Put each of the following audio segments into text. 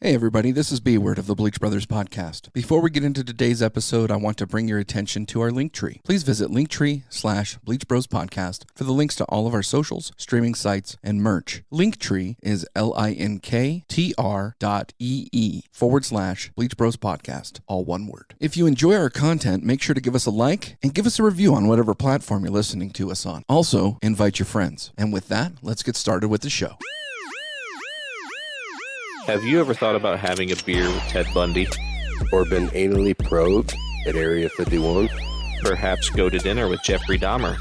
Hey everybody, this is B-Word of the Bleach Brothers podcast. Before we get into today's episode, I want to bring your attention to our Linktree. Please visit Linktree/Bleach Bros podcast for the links to all of our socials, streaming sites, and merch. Linktree is linktr.ee/Bleach Bros podcast, all one word. If you enjoy our content, make sure to give us a like and give us a review on whatever platform you're listening to us on. Also, invite your friends. And with that, let's get started with the show. Have you ever thought about having a beer with Ted Bundy? Or been anally probed at Area 51? Perhaps go to dinner with Jeffrey Dahmer?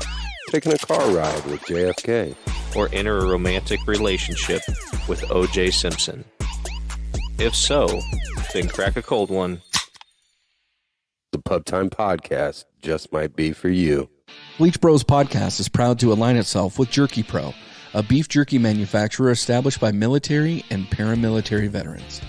Taking a car ride with JFK? Or enter a romantic relationship with O.J. Simpson? If so, then crack a cold one. The Pub Time Podcast just might be for you. Bleach Bros podcast is proud to align itself with Jerky Pro, a beef jerky manufacturer established by military and paramilitary veterans.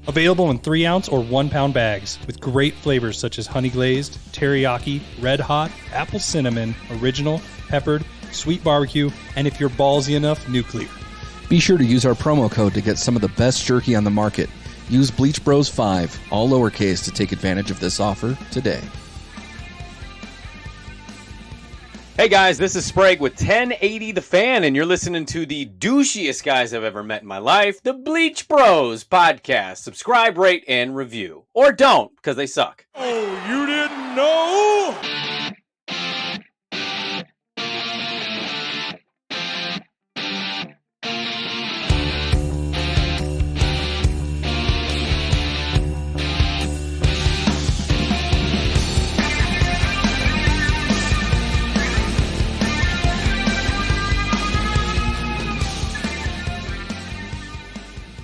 Available in 3-ounce or 1-pound bags with great flavors such as honey glazed, teriyaki, red hot, apple cinnamon, original, peppered, sweet barbecue, and if you're ballsy enough, nuclear. Be sure to use our promo code to get some of the best jerky on the market. Use Bleach Bros 5, all lowercase, to take advantage of this offer today. Hey guys, this is Sprague with 1080 The Fan, and you're listening to the douchiest guys I've ever met in my life, the Bleach Bros podcast. Subscribe, rate, and review. Or don't, because they suck. Oh, you didn't know?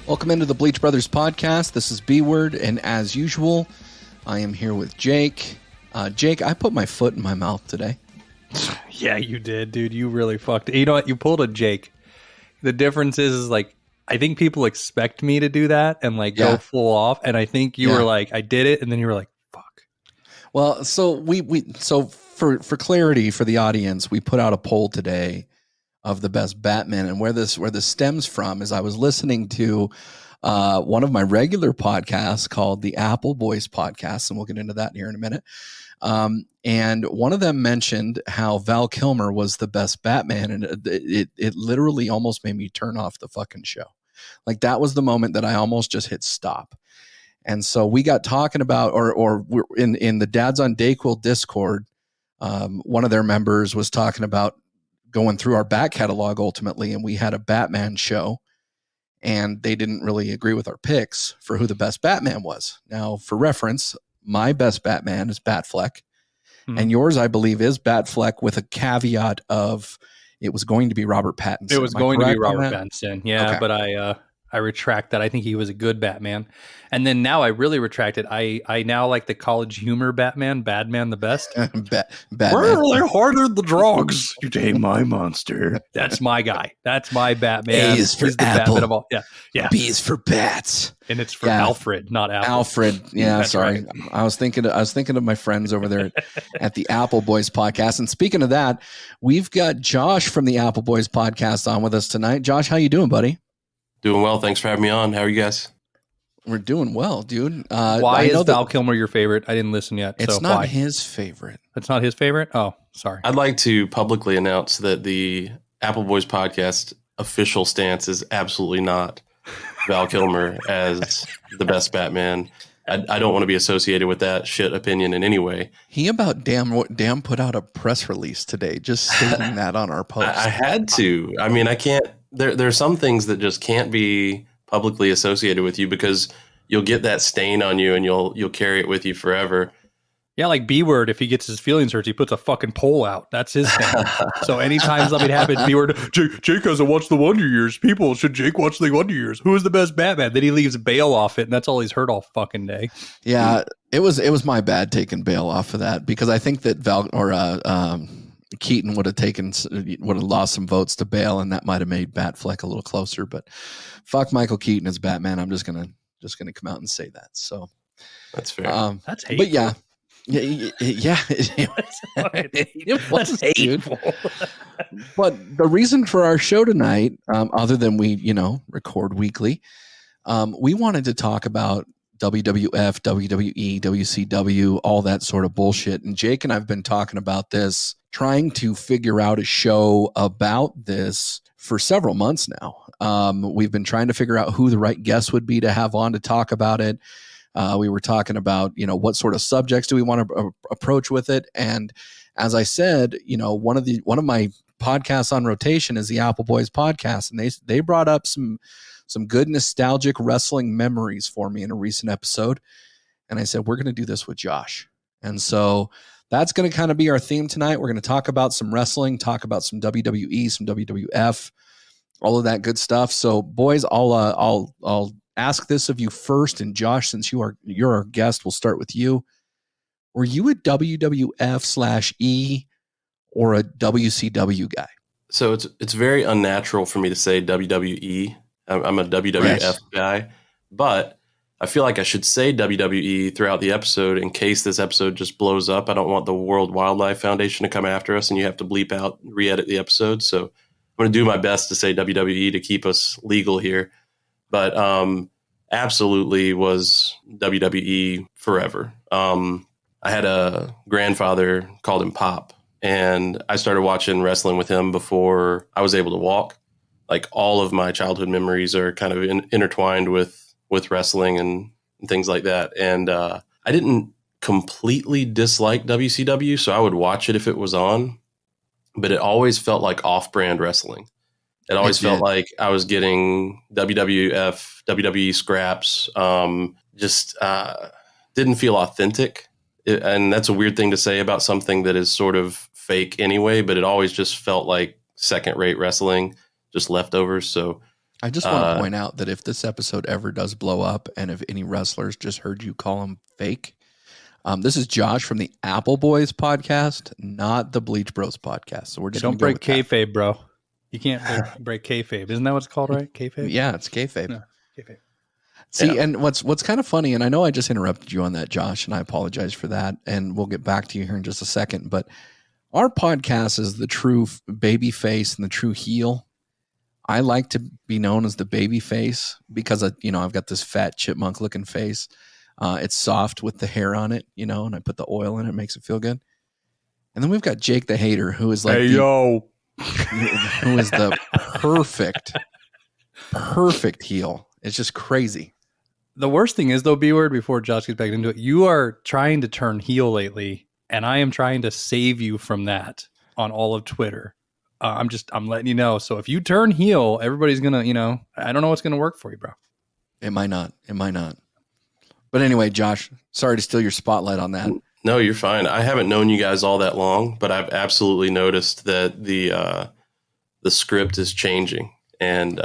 Welcome into the Bleach Brothers podcast. This is B-Word, and as usual, I am here with Jake. Jake, I put my foot in my mouth today. Yeah, you did, dude. You really fucked it. You know what? You pulled a Jake. The difference is like, I think people expect me to do that and go full off. And I think you were like, I did it. And then you were like, fuck. Well, so so for clarity for the audience, we put out a poll today of the best Batman, and where this stems from is I was listening to one of my regular podcasts called the Apple Boys podcast, and we'll get into that here in a minute. And one of them mentioned how Val Kilmer was the best Batman, and it literally almost made me turn off the fucking show. Like, that was the moment that I almost just hit stop. And so we got talking about, or we're in the Dads on Dayquil Discord, one of their members was talking about going through our back catalog ultimately, and we had a Batman show, and they didn't really agree with our picks for who the best Batman was. Now, for reference, my best Batman is Batfleck, and yours, I believe, is Batfleck with a caveat of it was going to be Robert Pattinson. It was going to be Robert Pattinson, yeah, okay. But I retract that. I think he was a good Batman. And then now I really retract it. I now like the college humor Batman the best. Batman. Really harder the drugs. You take my monster. That's my guy. That's my Batman. A is for Apple. Batman of all. Yeah. B is for bats. And it's for Alfred, not Apple. Alfred. Yeah, That's sorry. Right. I was thinking of my friends over there at the Apple Boys podcast. And speaking of that, we've got Josh from the Apple Boys podcast on with us tonight. Josh, how you doing, buddy? Doing well. Thanks for having me on. How are you guys? We're doing well, dude. Why is Val Kilmer your favorite? I didn't listen yet. It's not his favorite. It's not his favorite? Oh, sorry. I'd like to publicly announce that the Apple Boys podcast official stance is absolutely not Val Kilmer as the best Batman. I don't want to be associated with that shit opinion in any way. He about damn put out a press release today just stating that on our post. I had to. I mean, I can't. There are some things that just can't be publicly associated with you because you'll get that stain on you and you'll carry it with you forever. Yeah, like B-Word, if he gets his feelings hurt, he puts a fucking poll out. That's his thing. So anytime something happens, B-Word, Jake hasn't watched the Wonder Years. People, should Jake watch the Wonder Years? Who is the best Batman? Then he leaves Bale off it, and that's all he's heard all fucking day. Yeah, it was my bad taking Bale off of that because I think that Keaton would have lost some votes to Bale, and that might have made Batfleck a little closer. But fuck Michael Keaton as Batman. I'm just gonna come out and say that. So that's fair. That's hateful. But yeah. It was hateful. But the reason for our show tonight, other than we, record weekly, We wanted to talk about WWF, WWE, WCW, all that sort of bullshit. And Jake and I have been talking about this, trying to figure out a show about this for several months now. We've been trying to figure out who the right guest would be to have on to talk about it. We were talking about, what sort of subjects do we want to approach with it? And as I said, one of my podcasts on rotation is the Apple Boys podcast, and they brought up some good nostalgic wrestling memories for me in a recent episode. And I said, we're going to do this with Josh. And so that's going to kind of be our theme tonight. We're going to talk about some wrestling, talk about some WWE, some WWF, all of that good stuff. So boys, I'll ask this of you first. And Josh, since you're our guest, we'll start with you. Were you a WWF/E or a WCW guy? So it's very unnatural for me to say WWE. I'm a WWF guy, but I feel like I should say WWE throughout the episode in case this episode just blows up. I don't want the World Wildlife Foundation to come after us and you have to bleep out, re-edit the episode. So I'm going to do my best to say WWE to keep us legal here. But absolutely was WWE forever. I had a grandfather, called him Pop, and I started watching wrestling with him before I was able to walk. Like all of my childhood memories are kind of intertwined with wrestling and things like that. And I didn't completely dislike WCW, so I would watch it if it was on, but it always felt like off-brand wrestling. It always felt like I was getting WWF, WWE scraps, didn't feel authentic. And that's a weird thing to say about something that is sort of fake anyway, but it always just felt like second-rate wrestling. Just leftovers. So I just want to point out that if this episode ever does blow up and if any wrestlers just heard you call them fake, this is Josh from the Apple Boys podcast, not the Bleach Bros podcast. So we're just don't break kayfabe, bro. You can't break kayfabe. Isn't that what it's called, right? Kayfabe? Yeah, it's kayfabe. No, kayfabe. See, and what's kind of funny, and I know I just interrupted you on that, Josh, and I apologize for that, and we'll get back to you here in just a second, but our podcast is the true baby face and the true heel. I like to be known as the baby face because I've got this fat chipmunk looking face. It's soft with the hair on it, and I put the oil in it, makes it feel good. And then we've got Jake the Hater, who is like, who is the perfect heel. It's just crazy. The worst thing is though, B-word, before Josh gets back into it, you are trying to turn heel lately, and I am trying to save you from that on all of Twitter. I'm letting you know. So if you turn heel, everybody's going to, I don't know what's going to work for you, bro. It might not. But anyway, Josh, sorry to steal your spotlight on that. No, you're fine. I haven't known you guys all that long, but I've absolutely noticed that the script is changing, and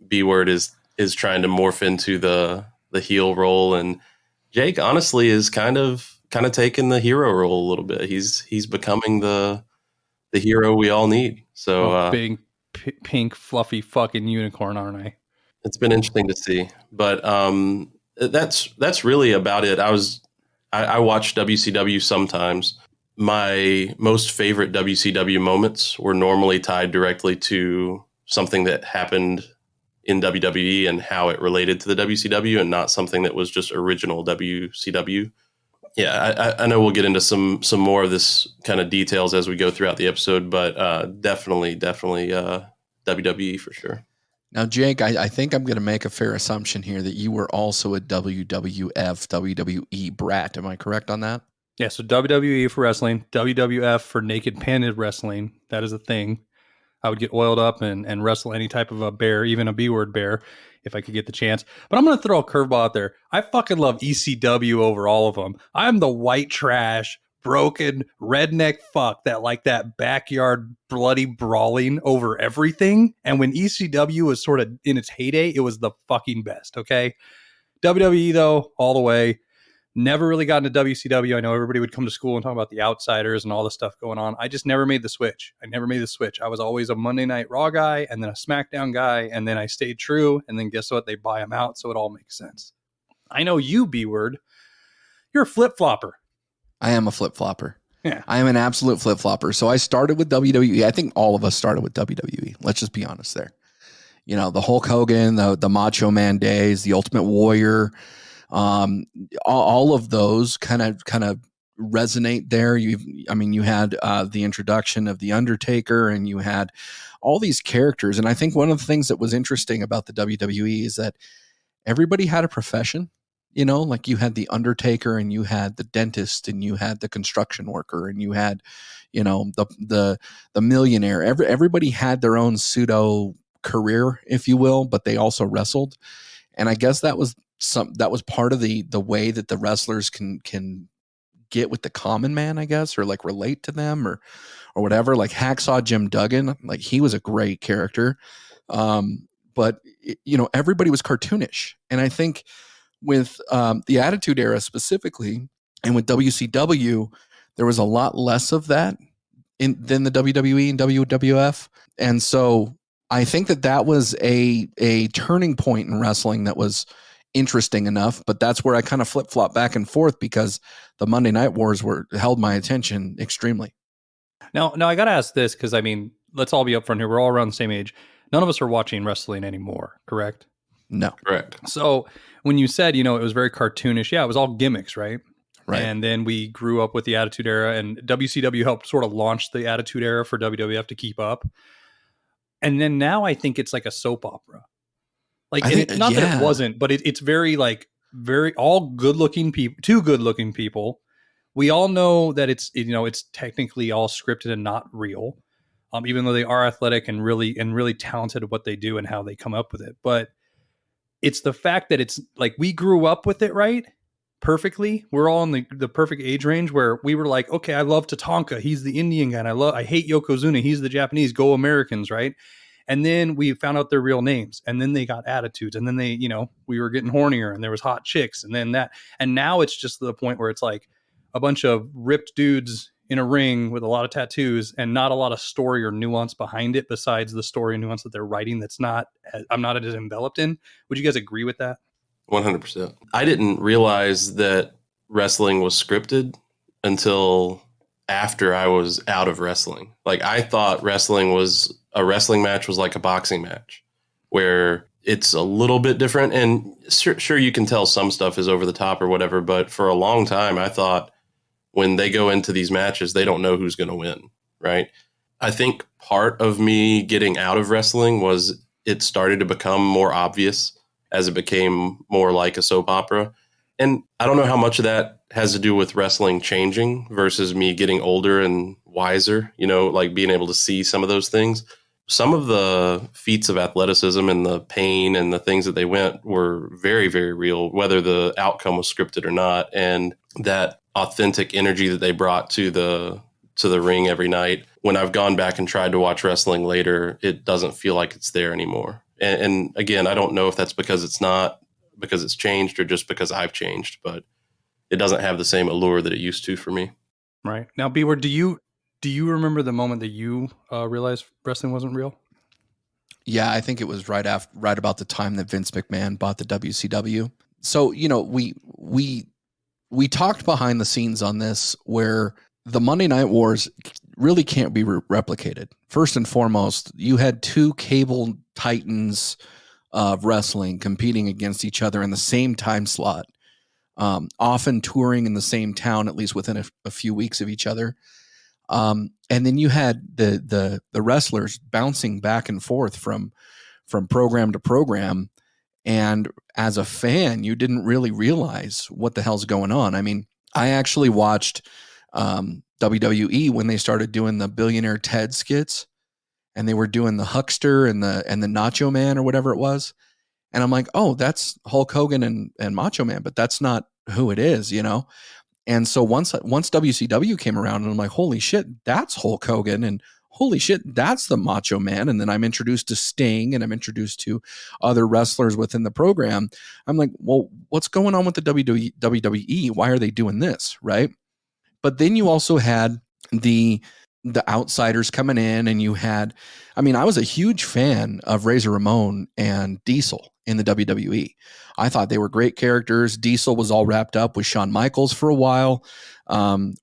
B-word is trying to morph into the heel role, and Jake honestly is kind of taking the hero role a little bit. He's becoming the hero we all need. So big pink fluffy fucking unicorn, aren't I? It's been interesting to see, but that's really about it. I watch WCW sometimes. My most favorite WCW moments were normally tied directly to something that happened in WWE and how it related to the WCW, and not something that was just original WCW. Yeah, I know we'll get into some more of this kind of details as we go throughout the episode, but definitely WWE for sure. Now, Jake, I think I'm going to make a fair assumption here that you were also a WWF, WWE brat. Am I correct on that? Yeah, so WWE for wrestling, WWF for naked painted wrestling. That is a thing. I would get oiled up and wrestle any type of a bear, even a B-word bear, if I could get the chance. But I'm going to throw a curveball out there. I fucking love ECW over all of them. I'm the white trash, broken, redneck fuck that like that backyard bloody brawling over everything. And when ECW was sort of in its heyday, it was the fucking best, okay? WWE, though, all the way. Never really got into WCW. I know everybody would come to school and talk about the Outsiders and all the stuff going on. I just never made the switch. I was always a Monday Night Raw guy and then a SmackDown guy, and then I stayed true. And then guess what? They buy them out, so it all makes sense. I know you, B-word. You're a flip-flopper. I am a flip-flopper. Yeah. I am an absolute flip-flopper. So I started with WWE. I think all of us started with WWE. Let's just be honest there. the Hulk Hogan, the Macho Man days, the Ultimate Warrior, all of those kind of resonate there. You had the introduction of the Undertaker, and you had all these characters. And I think one of the things that was interesting about the WWE is that everybody had a profession. Like you had the Undertaker, and you had the dentist, and you had the construction worker, and you had, the millionaire. Everybody had their own pseudo career, if you will, but they also wrestled. And I guess that was part of the way that the wrestlers can get with the common man, I guess, or like relate to them or whatever. Like Hacksaw Jim Duggan, like he was a great character. But everybody was cartoonish. And I think with the Attitude Era specifically, and with WCW, there was a lot less of that than the WWE and WWF. And so I think that was a turning point in wrestling that was interesting enough, but that's where I kind of flip-flop back and forth, because the Monday Night Wars held my attention extremely. Now I got to ask this, because let's all be upfront here. We're all around the same age. None of us are watching wrestling anymore, correct? No. Correct. So when you said, it was very cartoonish, yeah, it was all gimmicks, right? Right. And then we grew up with the Attitude Era, and WCW helped sort of launch the Attitude Era for WWF to keep up. And then now I think it's like a soap opera. Like, that it wasn't, but it's very all good-looking people, two good-looking people. We all know that it's technically all scripted and not real, even though they are athletic and really talented at what they do and how they come up with it. But it's the fact that it's like we grew up with it, right? Perfectly. We're all in the perfect age range where we were like, okay, I love Tatanka. He's the Indian guy. And I hate Yokozuna. He's the Japanese. Go Americans, right? And then we found out their real names, and then they got attitudes, and then they, we were getting hornier, and there was hot chicks, and then that, and now it's just to the point where it's like a bunch of ripped dudes in a ring with a lot of tattoos and not a lot of story or nuance behind it besides the story and nuance that they're writing. I'm not as enveloped in. Would you guys agree with that? 100%. I didn't realize that wrestling was scripted until after I was out of wrestling. Like, I thought a wrestling match was like a boxing match, where it's a little bit different. And sure, you can tell some stuff is over the top or whatever, but for a long time, I thought when they go into these matches, they don't know who's going to win, right? I think part of me getting out of wrestling was it started to become more obvious as it became more like a soap opera. And I don't know how much of that has to do with wrestling changing versus me getting older and wiser, like being able to see some of those things. Some of the feats of athleticism and the pain and the things that they went were very, very real, whether the outcome was scripted or not. And that authentic energy that they brought to the ring every night. When I've gone back and tried to watch wrestling later, it doesn't feel like it's there anymore. And again, I don't know if that's because it's changed or just because I've changed, but it doesn't have the same allure that it used to for me. Right. Now, B-Word, do you remember the moment that you realized wrestling wasn't real? Yeah, I think it was right about the time that Vince McMahon bought the WCW. So, we talked behind the scenes on this, where the Monday Night Wars really can't be replicated. First and foremost, you had two cable titans of wrestling competing against each other in the same time slot, often touring in the same town, at least within a few weeks of each other. And then you had the wrestlers bouncing back and forth from program to program. And as a fan, you didn't really realize what the hell's going on. I mean, I actually watched WWE when they started doing the Billionaire Ted skits, and they were doing the Huckster and the Nacho Man or whatever it was. And I'm like, oh, that's Hulk Hogan and Macho Man, but that's not who it is, And so once WCW came around, and I'm like, holy shit, that's Hulk Hogan, and holy shit, that's the Macho Man. And then I'm introduced to Sting, and I'm introduced to other wrestlers within the program. I'm like, well, what's going on with the WWE? Why are they doing this? Right. But then you also had the outsiders coming in, and you had, I was a huge fan of Razor Ramon and Diesel in the WWE. I thought they were great characters. Diesel was all wrapped up with Shawn Michaels for a while.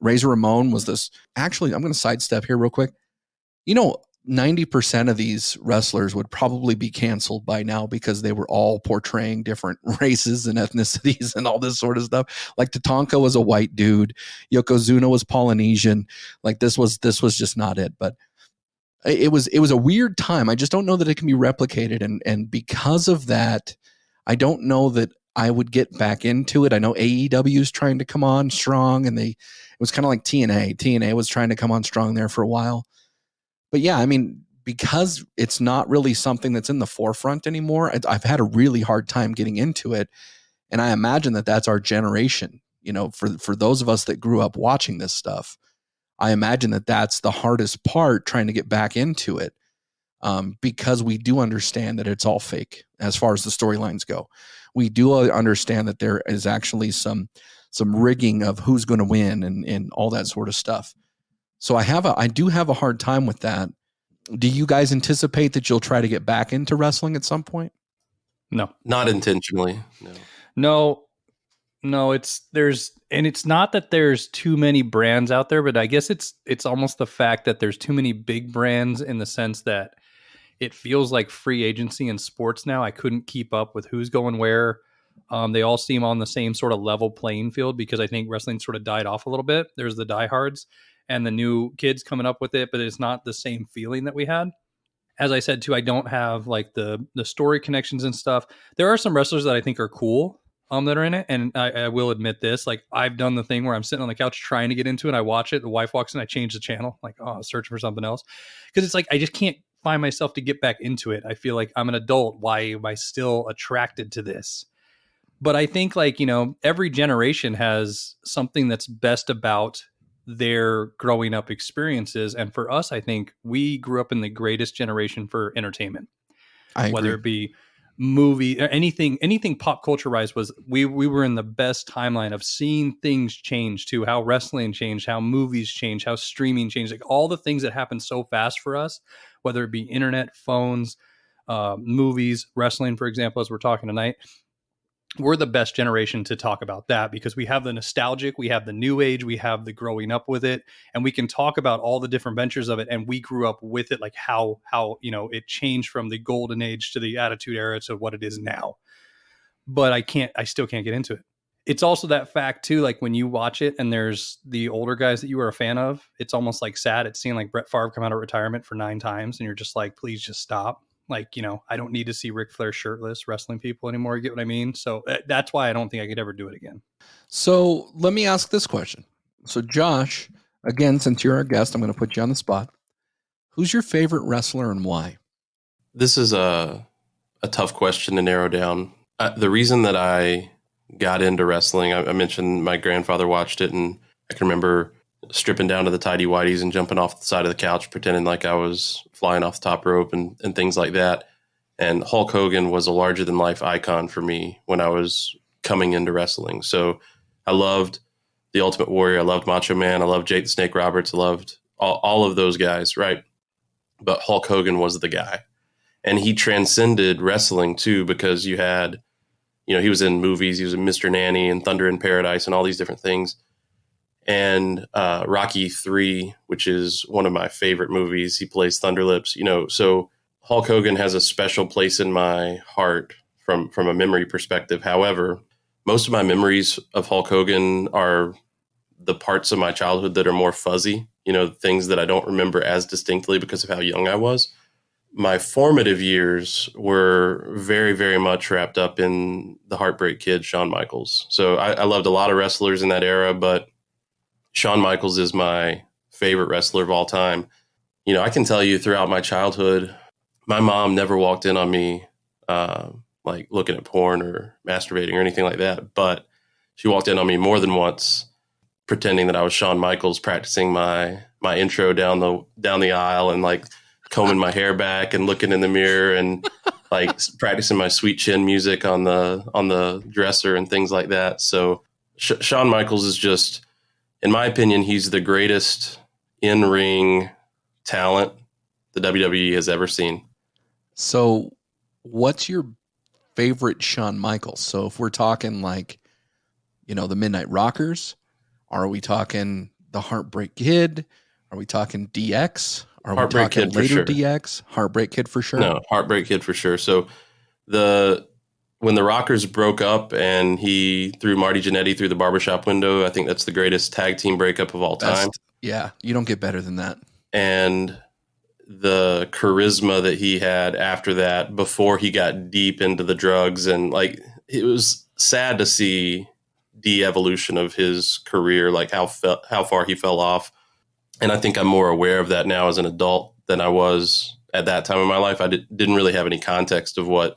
Razor Ramon was this, actually, I'm going to sidestep here real quick. 90% of these wrestlers would probably be canceled by now because they were all portraying different races and ethnicities and all this sort of stuff. Like Tatanka was a white dude, Yokozuna was Polynesian. Like this was just not it. But it was a weird time. I just don't know that it can be replicated, and because of that, I don't know that I would get back into it. I know AEW is trying to come on strong, and it was kind of like TNA. TNA was trying to come on strong there for a while. But yeah, I mean, because it's not really something that's in the forefront anymore, I've had a really hard time getting into it. And I imagine that that's our generation. You know, for those of us that grew up watching this stuff, I imagine that that's the hardest part, trying to get back into it, because we do understand that it's all fake as far as the storylines go. We do understand that there is actually some rigging of who's going to win and all that sort of stuff. So I do have a hard time with that. Do you guys anticipate that you'll try to get back into wrestling at some point? No, Not intentionally. No. no. It's not that there's too many brands out there, but I guess it's almost the fact that there's too many big brands, in the sense that it feels like free agency in sports now. I couldn't keep up with who's going where. They all seem on the same sort of level playing field, because I think wrestling sort of died off a little bit. There's the diehards and the new kids coming up with it, but it's not the same feeling that we had. As I said too, I don't have like the story connections and stuff. There are some wrestlers that I think are cool that are in it, and I will admit this. Like, I've done the thing where I'm sitting on the couch trying to get into it. I watch it. The wife walks in. I change the channel. Like, oh, searching for something else, because it's like I just can't find myself to get back into it. I feel like I'm an adult. Why am I still attracted to this? But I think, like, every generation has something that's best about their growing up experiences. And for us, I think we grew up in the greatest generation for entertainment. Whether it be movie or anything pop culture wise, was we were in the best timeline of seeing things change, to how wrestling changed, how movies changed, how streaming changed, like all the things that happened so fast for us, whether it be internet, phones, movies, wrestling, for example, as we're talking tonight. We're the best generation to talk about that, because we have the nostalgic, we have the new age, we have the growing up with it, and we can talk about all the different ventures of it. And we grew up with it, like how it changed from the golden age to the attitude era to what it is now. But I still can't get into it. It's also that fact too, like when you watch it and there's the older guys that you were a fan of, it's almost like sad. It's seeing like Brett Favre come out of retirement for 9 times, and you're just like, please just stop. Like, I don't need to see Ric Flair shirtless wrestling people anymore. You get what I mean? So that's why I don't think I could ever do it again. So let me ask this question. So Josh, again, since you're our guest, I'm going to put you on the spot. Who's your favorite wrestler and why? This is a tough question to narrow down. The reason that I got into wrestling, I mentioned my grandfather watched it, and I can remember stripping down to the tidy whities and jumping off the side of the couch, pretending like I was flying off the top rope and things like that. And Hulk Hogan was a larger than life icon for me when I was coming into wrestling. So I loved the Ultimate Warrior. I loved Macho Man. I loved Jake the Snake Roberts. I loved all of those guys, right? But Hulk Hogan was the guy. And he transcended wrestling too, because you had, he was in movies. He was in Mr. Nanny and Thunder in Paradise and all these different things. And Rocky 3, which is one of my favorite movies, he plays Thunder Lips, so Hulk Hogan has a special place in my heart from a memory perspective. However, most of my memories of Hulk Hogan are the parts of my childhood that are more fuzzy, things that I don't remember as distinctly because of how young I was. My formative years were very, very much wrapped up in the Heartbreak Kid, Shawn Michaels. So I loved a lot of wrestlers in that era, but Shawn Michaels is my favorite wrestler of all time. I can tell you throughout my childhood, my mom never walked in on me like looking at porn or masturbating or anything like that. But she walked in on me more than once, pretending that I was Shawn Michaels, practicing my intro down the aisle and like combing my hair back and looking in the mirror and like practicing my Sweet Chin music on the dresser and things like that. So Shawn Michaels is just, in my opinion, he's the greatest in-ring talent the WWE has ever seen. So what's your favorite Shawn Michaels? So if we're talking like, the Midnight Rockers, are we talking the Heartbreak Kid? Are we talking DX? Are Heartbreak we talking Kid for later sure. DX? Heartbreak Kid for sure? No, Heartbreak Kid for sure. So when the Rockers broke up and he threw Marty Jannetty through the barbershop window, I think that's the greatest tag team breakup of all time. Best. Yeah, you don't get better than that. And the charisma that he had after that, before he got deep into the drugs, and like, it was sad to see the evolution of his career, like how far he fell off. And I think I'm more aware of that now as an adult than I was at that time in my life. I didn't really have any context of what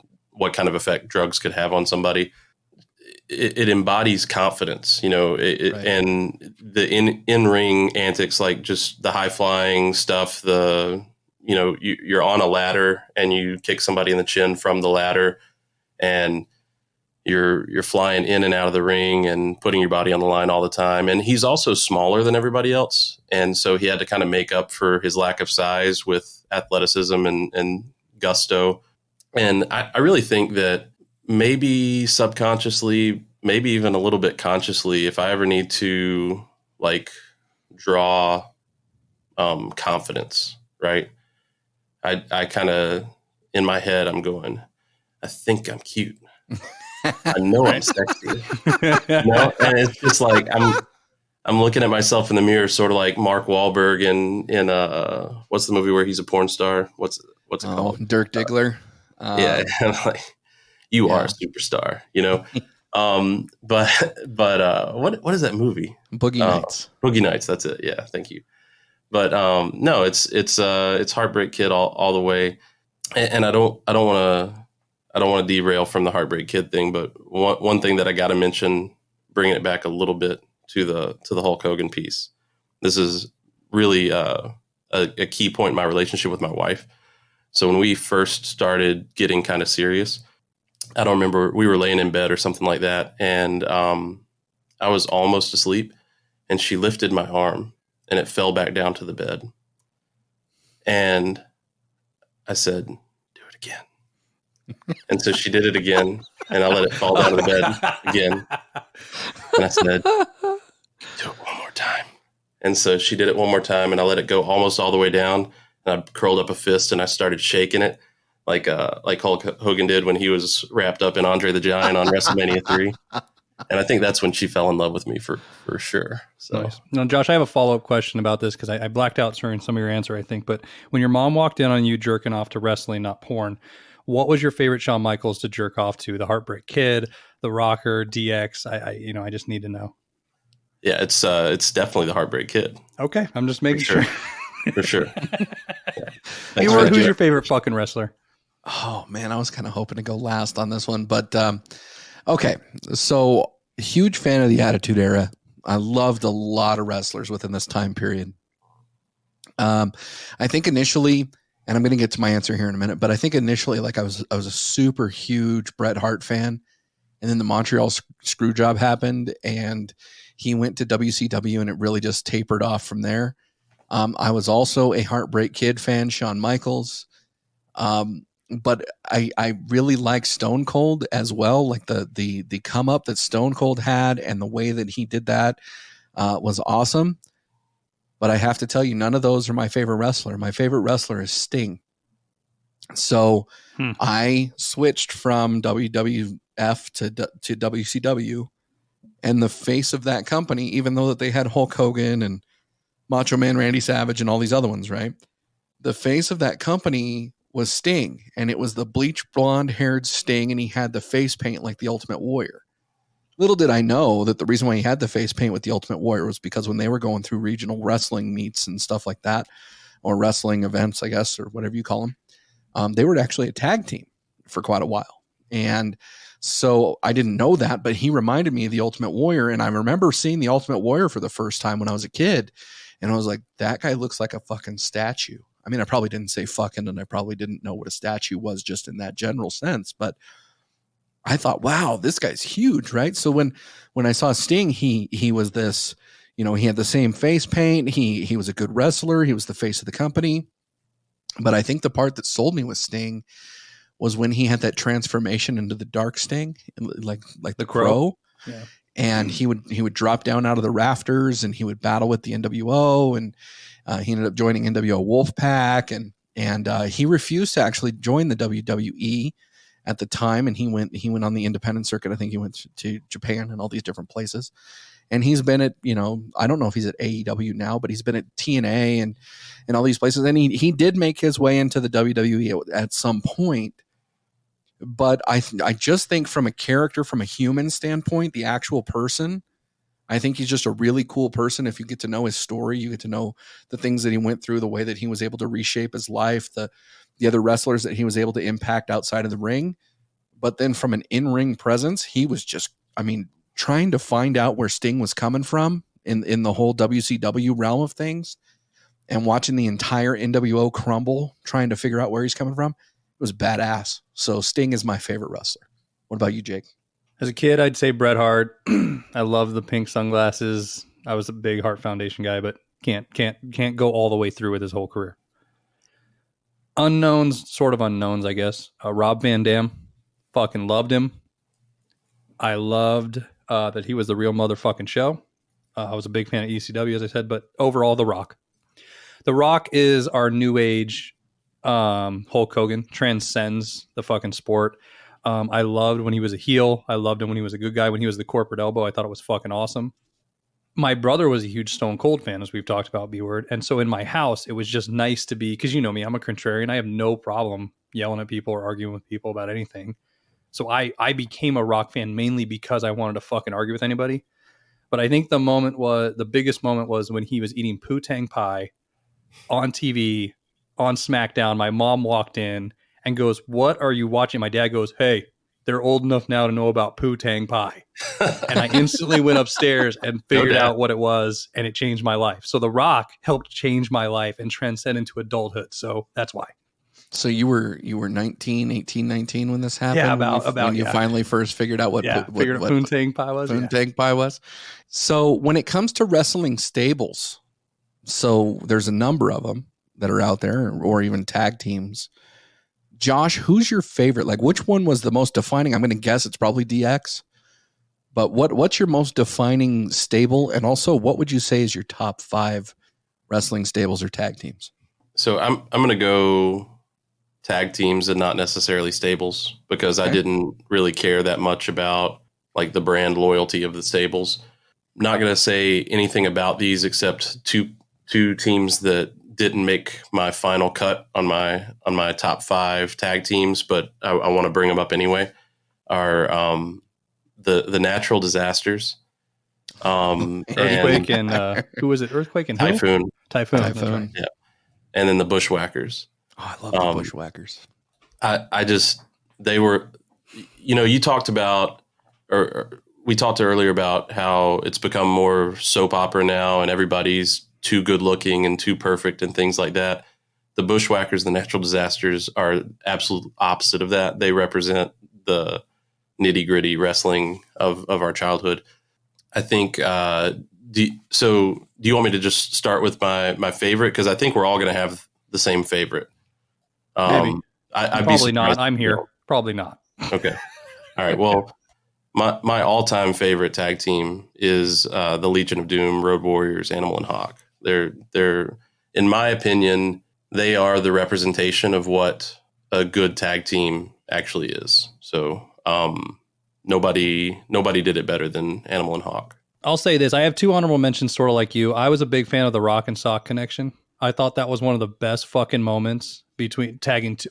kind of effect drugs could have on somebody. It embodies confidence, you know, right. And the in-ring antics, like just the high flying stuff, you're on a ladder and you kick somebody in the chin from the ladder, and you're flying in and out of the ring and putting your body on the line all the time. And he's also smaller than everybody else. And so he had to kind of make up for his lack of size with athleticism and gusto. And I really think that maybe subconsciously, maybe even a little bit consciously, if I ever need to like draw confidence, right? I kind of, in my head, I'm going, I think I'm cute. I know I'm sexy. And it's just like I'm looking at myself in the mirror, sort of like Mark Wahlberg in what's the movie where he's a porn star? What's it called? Dirk Diggler. Yeah, like, you are a superstar, you know. But what is that movie? Boogie Nights. Boogie Nights. That's it. Yeah, thank you. But no, it's Heartbreak Kid all the way, and I don't want to derail from the Heartbreak Kid thing, but one thing that I got to mention, bringing it back a little bit to the Hulk Hogan piece. This is really a key point in my relationship with my wife. So when we first started getting kind of serious, I don't remember, we were laying in bed or something like that, and I was almost asleep, and she lifted my arm, and it fell back down to the bed. And I said, "Do it again." And so she did it again, and I let it fall down to the bed again. And I said, "Do it one more time." And so she did it one more time, and I let it go almost all the way down. And I curled up a fist and I started shaking it like Hulk Hogan did when he was wrapped up in Andre the Giant on WrestleMania 3. And I think that's when she fell in love with me for sure. So, nice. Now, Josh, I have a follow-up question about this because I blacked out during some of your answer, I think. But when your mom walked in on you jerking off to wrestling, not porn, what was your favorite Shawn Michaels to jerk off to? The Heartbreak Kid, the Rocker, DX? I just need to know. Yeah, it's definitely the Heartbreak Kid. Okay, I'm just making sure. For sure. Yeah. Who's your favorite fucking wrestler? Oh man, I was kind of hoping to go last on this one, but okay. So huge fan of the Attitude Era. I loved a lot of wrestlers within this time period. I think initially, and I'm going to get to my answer here in a minute, but I think initially, like I was a super huge Bret Hart fan, and then the Montreal screw job happened, and he went to WCW, and it really just tapered off from there. I was also a Heartbreak Kid fan, Shawn Michaels. But I really like Stone Cold as well. Like the come up that Stone Cold had and the way that he did that was awesome. But I have to tell you, none of those are my favorite wrestler. My favorite wrestler is Sting. So I switched from WWF to WCW, and the face of that company, even though that they had Hulk Hogan and Macho Man Randy Savage and all these other ones, right? The face of that company was Sting, and it was the bleach blonde haired Sting, and he had the face paint like the Ultimate Warrior. Little did I know that the reason why he had the face paint with the Ultimate Warrior was because when they were going through regional wrestling meets and stuff like that, or wrestling events, I guess, or whatever you call them, they were actually a tag team for quite a while. And so I didn't know that, but he reminded me of the Ultimate Warrior, and I remember seeing the Ultimate Warrior for the first time when I was a kid. And I was like, that guy looks like a fucking statue. I mean, I probably didn't say fucking, and I probably didn't know what a statue was just in that general sense. But I thought, wow, this guy's huge, right? So when I saw Sting, he was this, he had the same face paint. He was a good wrestler. He was the face of the company. But I think the part that sold me with Sting was when he had that transformation into the Dark Sting, like the Crow. Yeah. and he would drop down out of the rafters and he would battle with the NWO, and he ended up joining NWO Wolfpack, and he refused to actually join the WWE at the time, and he went on the independent circuit. I think he went to Japan and all these different places. And he's been at, I don't know if he's at AEW now, but he's been at TNA and all these places. And he did make his way into the WWE at some point. But I just think from a character, from a human standpoint, the actual person, I think he's just a really cool person. If you get to know his story, you get to know the things that he went through, the way that he was able to reshape his life, the other wrestlers that he was able to impact outside of the ring. But then from an in-ring presence, he was just, trying to find out where Sting was coming from in the whole WCW realm of things, and watching the entire NWO crumble, trying to figure out where he's coming from. It was badass. So Sting is my favorite wrestler. What about you, Jake? As a kid, I'd say Bret Hart. I love the pink sunglasses. I was a big Hart Foundation guy, but can't go all the way through with his whole career. Unknowns, sort of unknowns, I guess. Rob Van Dam, fucking loved him. I loved that he was the real motherfucking show. I was a big fan of ECW, as I said, but overall, The Rock. The Rock is our new age Hulk Hogan, transcends the fucking sport. I loved when he was a heel. I loved him when he was a good guy. When he was the corporate elbow, I thought it was fucking awesome. My brother was a huge Stone Cold fan, as we've talked about, B-word. And so in my house, it was just nice to be, because you know me, I'm a contrarian. I have no problem yelling at people or arguing with people about anything. So I became a Rock fan mainly because I wanted to fucking argue with anybody. But I think the biggest moment was when he was eating Poo-Tang pie on TV on SmackDown. My mom walked in and goes, "What are you watching?" My dad goes, "Hey, they're old enough now to know about Poo-Tang pie." And I instantly went upstairs and figured out what it was, and it changed my life. So The Rock helped change my life and transcend into adulthood. So that's why. So you were 18, 19 when this happened? Yeah, when you finally first figured out what Poo-Tang pie was. Poo-Tang pie was. So when it comes to wrestling stables, so there's a number of them that are out there, or even tag teams. Josh, who's your favorite? Like, which one was the most defining? I'm going to guess it's probably DX. But what's your most defining stable? And also, what would you say is your top 5 wrestling stables or tag teams? So I'm going to go tag teams and not necessarily stables, because I didn't really care that much about like the brand loyalty of the stables. I'm not going to say anything about these except two teams that didn't make my final cut on my top 5 tag teams, but I want to bring them up anyway. Are the Natural Disasters, Earthquake, and who was it? Earthquake and Typhoon. Typhoon. Right. Yeah, and then the Bushwhackers. Oh, I love the Bushwhackers. I just, they were, you talked about, or we talked earlier about how it's become more soap opera now and everybody's too good looking and too perfect and things like that. The Bushwhackers, the Natural Disasters, are absolute opposite of that. They represent the nitty gritty wrestling of our childhood. I think, do you want me to just start with my favorite? Because I think we're all going to have the same favorite. Maybe. I'd probably be not. I'm here. Probably not. Okay. All right. Well, my all-time favorite tag team is the Legion of Doom, Road Warriors, Animal and Hawk. They're in my opinion, they are the representation of what a good tag team actually is. So nobody did it better than Animal and Hawk. I'll say this. I have 2 honorable mentions, sort of like you. I was a big fan of the Rock and Sock connection. I thought that was one of the best fucking moments between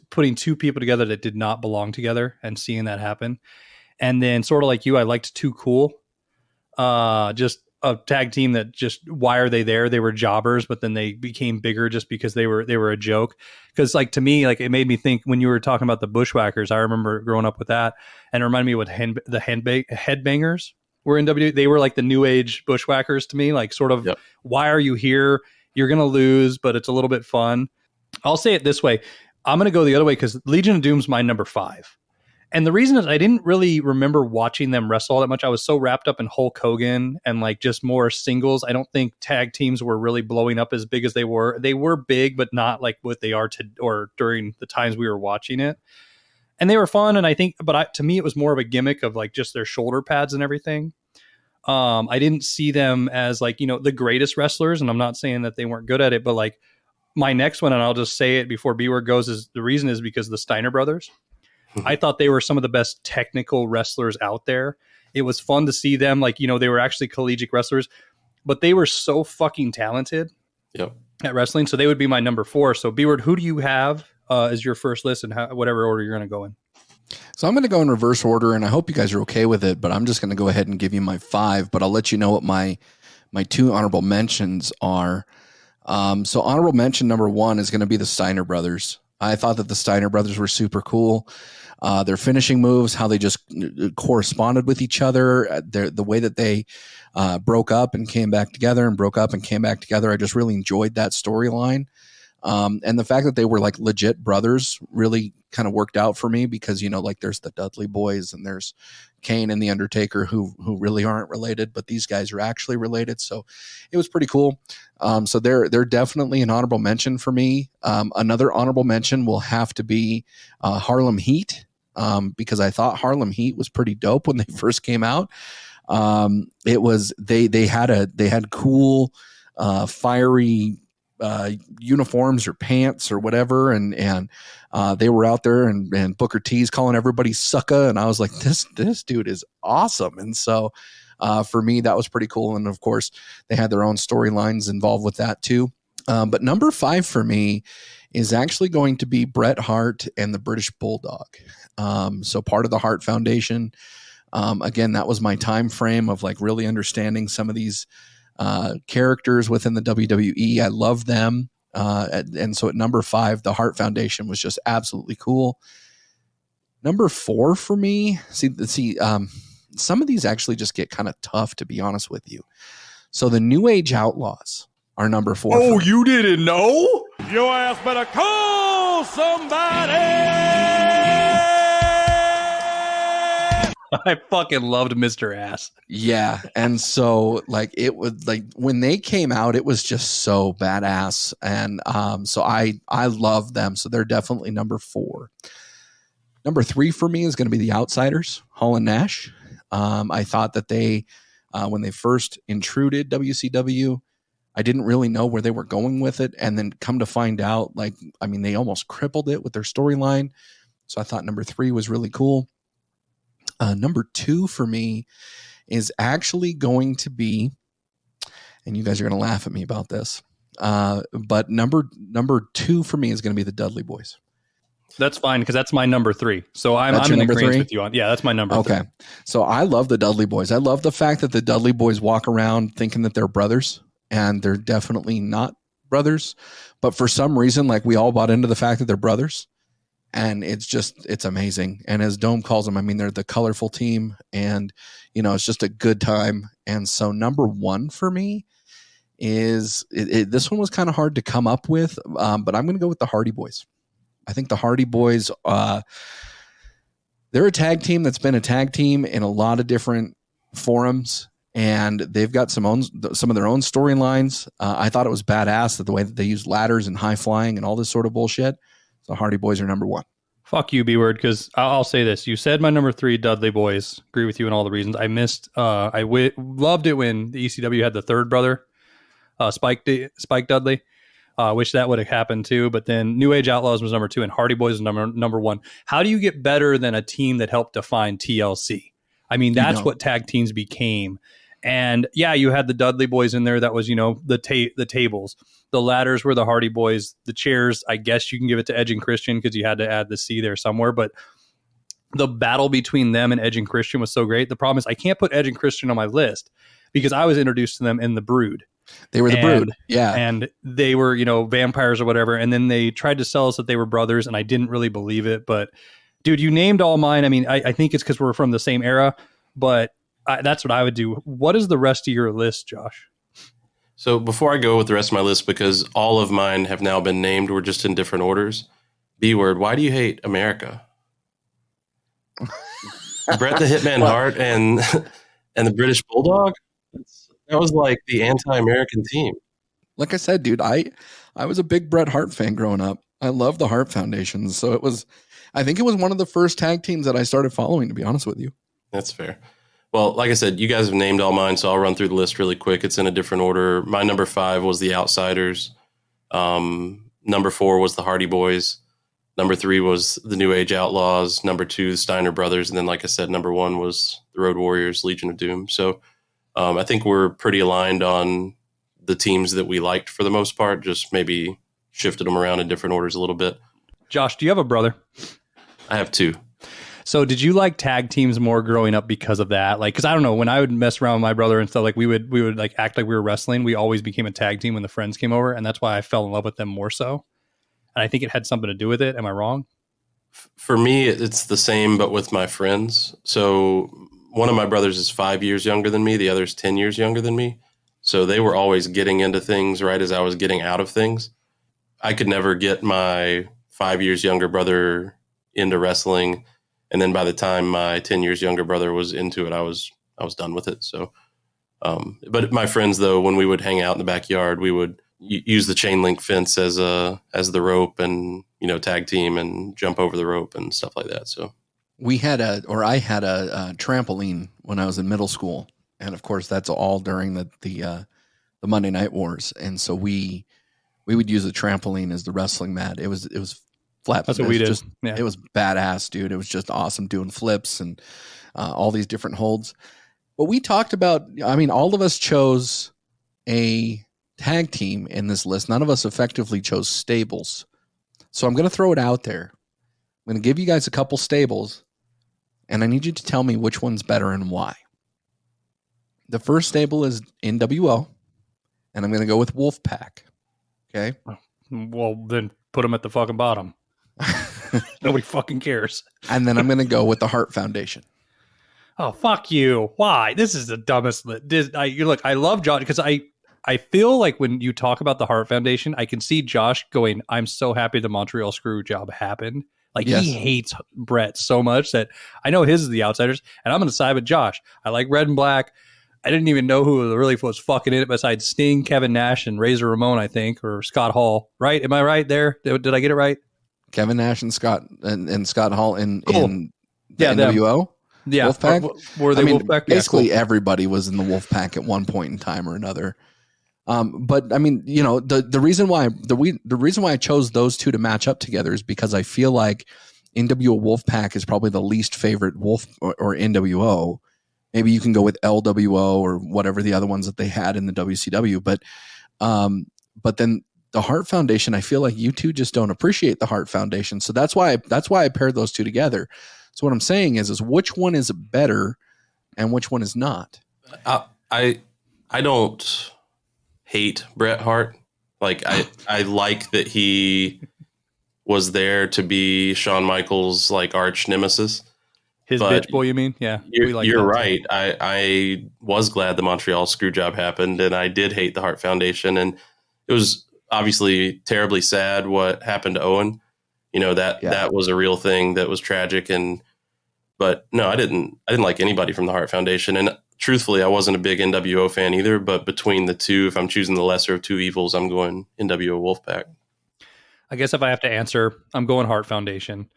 putting 2 people together that did not belong together and seeing that happen. And then sort of like you, I liked Too Cool. Just a tag team that just, why are they there? They were jobbers, but then they became bigger just because they were a joke. Because like, to me, like, it made me think when you were talking about the Bushwhackers, I remember growing up with that, and it reminded me what the Headbangers were in WWE. They were like the new age Bushwhackers to me, like sort of, why are you here? You're going to lose, but it's a little bit fun. I'll say it this way. I'm going to go the other way because Legion of Doom's my number 5. And the reason is I didn't really remember watching them wrestle all that much. I was so wrapped up in Hulk Hogan and like just more singles. I don't think tag teams were really blowing up as big as they were. They were big, but not like what they are during the times we were watching it. And they were fun. And I think, to me, it was more of a gimmick of like just their shoulder pads and everything. I didn't see them as like, the greatest wrestlers. And I'm not saying that they weren't good at it, but like my next one, and I'll just say it before B-Word goes, is the reason is because the Steiner brothers. I thought they were some of the best technical wrestlers out there. It was fun to see them. Like, they were actually collegiate wrestlers, but they were so fucking talented at wrestling. So they would be my number 4. So B-Word, who do you have as your first list, and whatever order you're going to go in? So I'm going to go in reverse order, and I hope you guys are okay with it, but I'm just going to go ahead and give you my 5, but I'll let you know what my 2 honorable mentions are. So honorable mention number 1 is going to be the Steiner brothers. I thought that the Steiner brothers were super cool. Their finishing moves, how they just corresponded with each other, the way that they broke up and came back together and broke up and came back together. I just really enjoyed that storyline. And the fact that they were like legit brothers really kind of worked out for me because, like there's the Dudley boys and there's Kane and the Undertaker who really aren't related, but these guys are actually related. So it was pretty cool. So they're definitely an honorable mention for me. Another honorable mention will have to be Harlem Heat, because I thought Harlem Heat was pretty dope when they first came out. It was, they had cool, fiery, uniforms or pants or whatever. And they were out there and Booker T's calling everybody sucker. And I was like, this dude is awesome. And so, for me, that was pretty cool. And of course they had their own storylines involved with that too. But number 5 for me is actually going to be Bret Hart and the British Bulldog. So part of the Hart Foundation. Again, that was my time frame of like really understanding some of these characters within the WWE. I love them. And so at number 5, the Hart Foundation was just absolutely cool. Number 4 for me, some of these actually just get kind of tough, to be honest with you. So the New Age Outlaws are number 4. Oh, you didn't know? Your ass better call somebody. I fucking loved Mr. Ass. Yeah. And so like it was like when they came out, it was just so badass. And so I love them. So they're definitely number 4. Number 3 for me is going to be the Outsiders, Hall and Nash. I thought that they, when they first intruded WCW, I didn't really know where they were going with it. And then come to find out, they almost crippled it with their storyline. So I thought number 3 was really cool. Number 2 for me is actually going to be, and you guys are going to laugh at me about this, but number 2 for me is going to be the Dudley Boys. That's fine because that's my number 3. So I'm in agreement with you on. Yeah, that's my number. Okay, 3. So I love the Dudley Boys. I love the fact that the Dudley Boys walk around thinking that they're brothers, and they're definitely not brothers. But for some reason, like we all bought into the fact that they're brothers. And it's amazing. And as Dome calls them, they're the colorful team and, it's just a good time. And so number 1 for me is this one was kind of hard to come up with, but I'm going to go with the Hardy Boys. I think the Hardy Boys, they're a tag team that's been a tag team in a lot of different forums, and they've got some of their own storylines. I thought it was badass that the way that they use ladders and high flying and all this sort of bullshit. So Hardy Boys are number 1. Fuck you, B-Word, because I'll say this. You said my number 3, Dudley Boys. Agree with you in all the reasons. I missed. Loved it when the ECW had the third brother, Spike Dudley. Wish that would have happened too. But then New Age Outlaws was number 2, and Hardy Boys was number 1. How do you get better than a team that helped define TLC? That's what tag teams became. And yeah, you had the Dudley Boys in there. That was, the tables. The ladders were the Hardy Boys. The chairs, I guess you can give it to Edge and Christian because you had to add the C there somewhere. But the battle between them and Edge and Christian was so great. The problem is I can't put Edge and Christian on my list because I was introduced to them in the Brood. They were the Brood. Yeah. And they were, vampires or whatever. And then they tried to sell us that they were brothers, and I didn't really believe it. But dude, you named all mine. I think it's because we're from the same era, but that's what I would do. What is the rest of your list, Josh? So before I go with the rest of my list, because all of mine have now been named, we're just in different orders. B-Word, why do you hate America? Bret the Hitman Hart and the British Bulldog? That was like the anti-American team. Like I said, dude, I was a big Bret Hart fan growing up. I love the Hart Foundation. So I think it was one of the first tag teams that I started following, to be honest with you. That's fair. Well, like I said, you guys have named all mine, so I'll run through the list really quick. It's in a different order. My number 5 was the Outsiders. Number 4 was the Hardy Boys. Number 3 was the New Age Outlaws. Number 2, the Steiner Brothers. And then, like I said, number 1 was the Road Warriors, Legion of Doom. So I think we're pretty aligned on the teams that we liked for the most part, just maybe shifted them around in different orders a little bit. Josh, do you have a brother? I have 2. So did you like tag teams more growing up because of that? Like, because I don't know, when I would mess around with my brother and stuff, like we would like act like we were wrestling. We always became a tag team when the friends came over, and that's why I fell in love with them more so. And I think it had something to do with it. Am I wrong? For me, it's the same, but with my friends. So one of my brothers is 5 years younger than me. The other's 10 years younger than me. So they were always getting into things right as I was getting out of things. I could never get my 5 years younger brother into wrestling. And then by the time my 10 years younger brother was into it, I was done with it. So, but my friends, though, when we would hang out in the backyard, we would use the chain link fence as the rope and, tag team and jump over the rope and stuff like that. So I had a trampoline when I was in middle school. And of course that's all during the Monday Night Wars. And so we would use a trampoline as the wrestling mat. It was flat. That's what we did. It was badass, dude. It was just awesome doing flips and all these different holds. But we talked about, all of us chose a tag team in this list. None of us effectively chose stables. So I'm going to throw it out there. I'm going to give you guys a couple stables, and I need you to tell me which one's better and why. The first stable is NWO, and I'm going to go with Wolfpack. Okay? Well, then put them at the fucking bottom. Nobody fucking cares. And then I'm going to go with the Hart Foundation. Oh, fuck you. Why? This is the dumbest. I love Josh because I feel like when you talk about the Hart Foundation, I can see Josh going, I'm so happy the Montreal screw job happened. Like, yes. He hates Brett so much that I know his is the Outsiders, and I'm going to side with Josh. I like Red and Black. I didn't even know who really was fucking in it besides Sting, Kevin Nash, and Razor Ramon, I think, or Scott Hall. Right? Am I right there? Did I get it right? Kevin Nash and Scott Hall in cool. in the NWO? Yeah. Wolfpack? Were they Wolfpack? Basically, yeah, cool. Everybody was in the Wolfpack at one point in time or another. But the reason why I chose those two to match up together is because I feel like NWO Wolfpack is probably the least favorite Wolf or NWO. Maybe you can go with LWO or whatever the other ones that they had in the WCW. But then the Hart Foundation, I feel like you two just don't appreciate the Hart Foundation. So that's why I paired those two together. So what I'm saying is which one is better and which one is not? I don't hate Bret Hart. Like I like that he was there to be Shawn Michaels' like arch nemesis. His bitch boy, you mean? Yeah. You're right. I was glad the Montreal screw job happened, and I did hate the Hart Foundation, and it was obviously terribly sad what happened to Owen. That was a real thing that was tragic, but no, I didn't like anybody from the Hart Foundation, and truthfully, I wasn't a big NWO fan either, but between the two, if I'm choosing the lesser of two evils, I'm going NWO Wolfpack. I guess if I have to answer, I'm going Hart Foundation.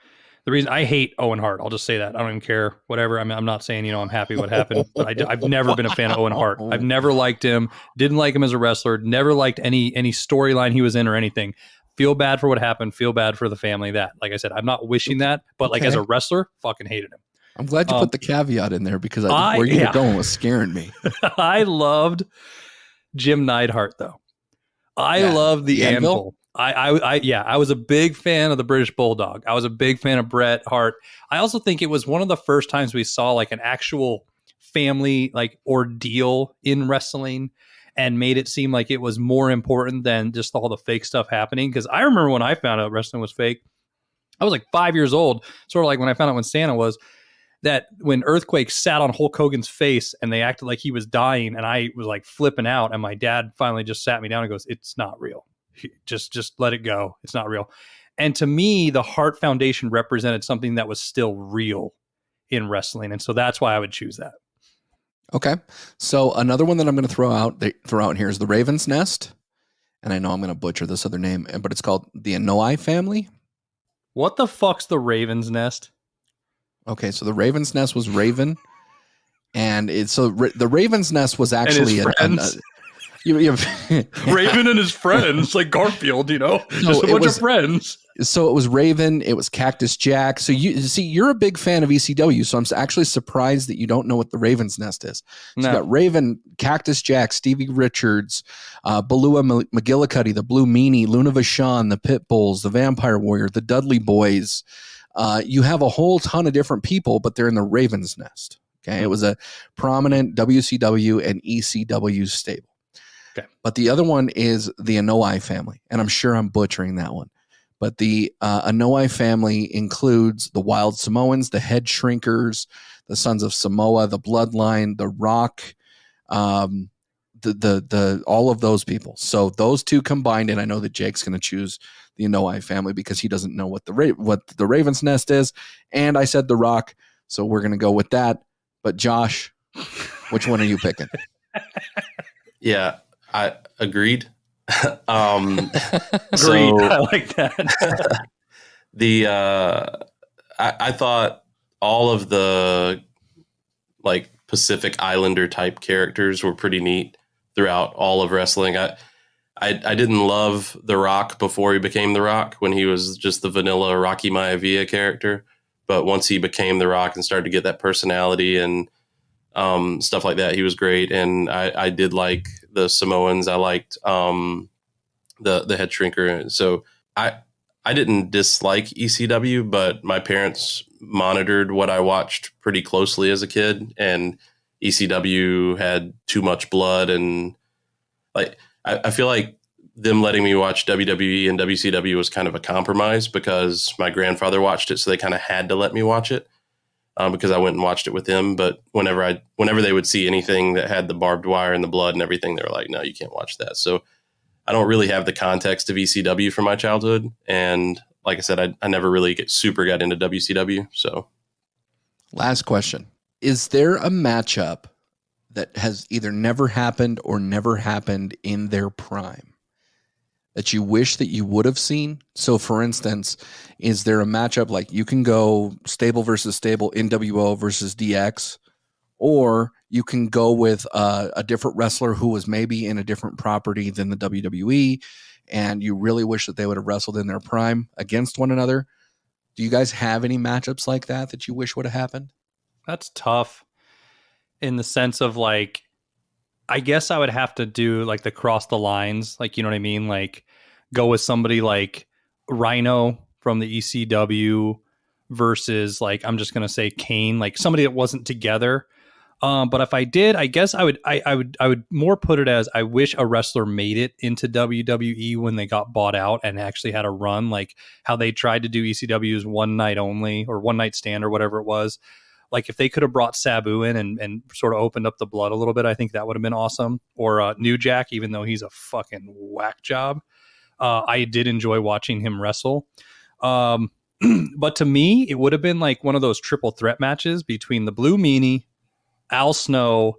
The reason I hate Owen Hart, I'll just say that. I don't even care, whatever. I'm not saying, I'm happy what happened, but I've never been a fan of Owen Hart. I've never liked him, didn't like him as a wrestler, never liked any storyline he was in or anything. Feel bad for what happened, feel bad for the family. That, like I said, I'm not wishing that, but like as a wrestler, fucking hated him. I'm glad you put the caveat in there because where you were going was scaring me. I loved Jim Neidhart, though. I loved the Anvil. I was a big fan of the British Bulldog. I was a big fan of Bret Hart. I also think it was one of the first times we saw like an actual family like ordeal in wrestling and made it seem like it was more important than just all the fake stuff happening. Because I remember when I found out wrestling was fake, I was like 5 years old, sort of like when I found out when Santa was, that when Earthquake sat on Hulk Hogan's face and they acted like he was dying and I was like flipping out, and my dad finally just sat me down and goes, "It's not real. Just let it go. It's not real." And to me, the Hart Foundation represented something that was still real in wrestling. And so that's why I would choose that. Okay. So another one that I'm going to throw out here is the Raven's Nest. And I know I'm going to butcher this other name, but it's called the Anoa'i family. What the fuck's the Raven's Nest? Okay. So the Raven's Nest was Raven And the Raven's Nest was actually Raven and his friends, like Garfield, just a bunch of friends. So it was Raven, it was Cactus Jack. So you're a big fan of ECW, so I'm actually surprised that you don't know what the Raven's Nest is. So you got Raven, Cactus Jack, Stevie Richards, Balua McGillicuddy, the Blue Meanie, Luna Vachon, the Pitbulls, the Vampire Warrior, the Dudley Boys. You have a whole ton of different people, but they're in the Raven's Nest. Okay, it was a prominent WCW and ECW stable. Okay. But the other one is the Anoa'i family, and I'm sure I'm butchering that one. But the Anoa'i family includes the Wild Samoans, the Head Shrinkers, the Sons of Samoa, the Bloodline, the Rock, the all of those people. So those two combined, and I know that Jake's going to choose the Anoa'i family because he doesn't know what the Raven's Nest is, and I said the Rock, so we're going to go with that. But Josh, which one are you picking? Yeah, I agreed. Agreed. I like that. I thought all of the like Pacific Islander type characters were pretty neat throughout all of wrestling. I didn't love The Rock before he became The Rock, when he was just the vanilla Rocky Maivia character. But once he became The Rock and started to get that personality and stuff like that, he was great. And I did like the Samoans. I liked the Head Shrinker. So I didn't dislike ECW, but my parents monitored what I watched pretty closely as a kid, and ECW had too much blood. And like I feel like them letting me watch WWE and WCW was kind of a compromise, because my grandfather watched it, so they kind of had to let me watch it because I went and watched it with him. But whenever they would see anything that had the barbed wire and the blood and everything, they were like, no, you can't watch that. So I don't really have the context of ECW from my childhood. And like I said, I never really got into WCW. So last question. Is there a matchup that has either never happened or never happened in their prime that you wish that you would have seen? So for instance, is there a matchup like you can go stable versus stable, NWO versus DX, or you can go with a different wrestler who was maybe in a different property than the WWE, and you really wish that they would have wrestled in their prime against one another? Do you guys have any matchups like that you wish would have happened? That's tough in the sense of like, I guess I would have to do like the cross the lines, like, you know what I mean? Like go with somebody like Rhino from the ECW versus like, I'm just going to say Kane, like somebody that wasn't together. But if I did, I guess I would more put it as I wish a wrestler made it into WWE when they got bought out and actually had a run, like how they tried to do ECW's one night only or one night stand or whatever it was. Like if they could have brought Sabu in and sort of opened up the blood a little bit, I think that would have been awesome. Or New Jack, even though he's a fucking whack job. I did enjoy watching him wrestle. But to me, it would have been like one of those triple threat matches between the Blue Meanie, Al Snow,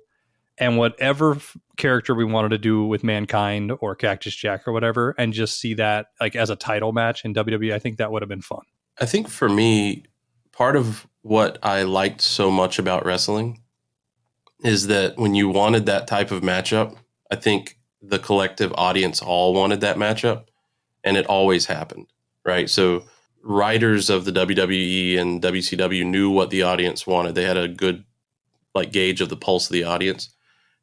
and whatever character we wanted to do with Mankind or Cactus Jack or whatever, and just see that like as a title match in WWE. I think that would have been fun. I think for me, part of what I liked so much about wrestling is that when you wanted that type of matchup, I think the collective audience all wanted that matchup, and it always happened, right? So writers of the WWE and WCW knew what the audience wanted. They had a good like gauge of the pulse of the audience,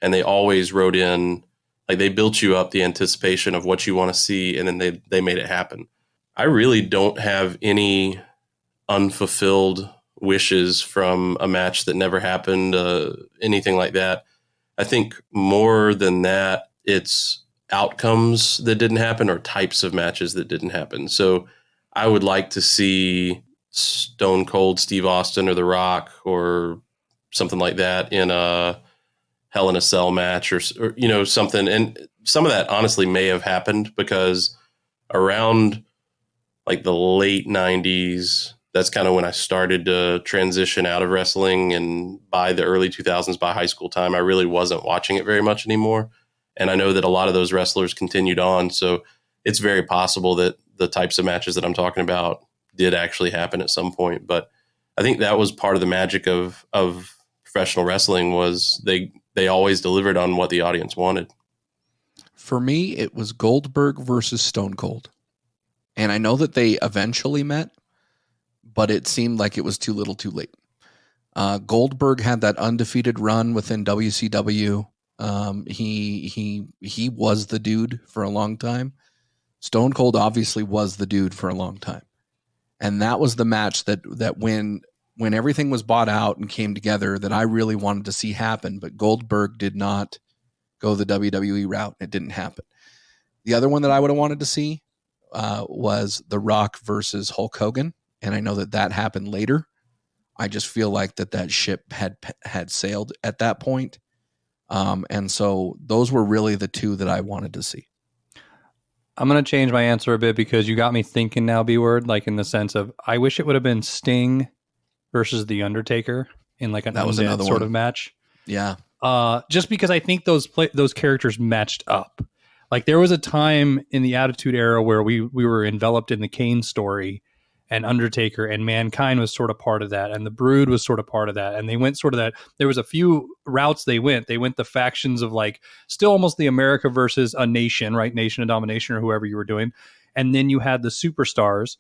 and they always wrote in, like they built you up the anticipation of what you want to see, and then they made it happen. I really don't have any unfulfilled wishes from a match that never happened, anything like that. I think more than that, it's outcomes that didn't happen or types of matches that didn't happen. So I would like to see Stone Cold Steve Austin or The Rock or something like that in a Hell in a Cell match or you know, something. And some of that honestly may have happened because around like the late 90s, that's kind of when I started to transition out of wrestling. And by the early 2000s, by high school time, I really wasn't watching it very much anymore. And I know that a lot of those wrestlers continued on. So it's very possible that the types of matches that I'm talking about did actually happen at some point. But I think that was part of the magic of professional wrestling was they always delivered on what the audience wanted. For me, it was Goldberg versus Stone Cold. And I know that they eventually met, but it seemed like it was too little too late. Goldberg had that undefeated run within WCW. He was the dude for a long time. Stone Cold obviously was the dude for a long time. And that was the match that when everything was bought out and came together that I really wanted to see happen, but Goldberg did not go the WWE route. It didn't happen. The other one that I would have wanted to see was The Rock versus Hulk Hogan. And I know that happened later. I just feel like that ship had sailed at that point. And so those were really the two that I wanted to see. I'm going to change my answer a bit because you got me thinking now, B-word, like in the sense of I wish it would have been Sting versus The Undertaker in like an undead sort of match. Yeah. Just because I think those characters matched up. Like there was a time in the Attitude Era where we were enveloped in the Kane story, and Undertaker and Mankind was sort of part of that, and the Brood was sort of part of that, and they went sort of that. There was a few routes they went. They went the factions of like still almost the America versus a nation, right? Nation of Domination or whoever you were doing, and then you had the superstars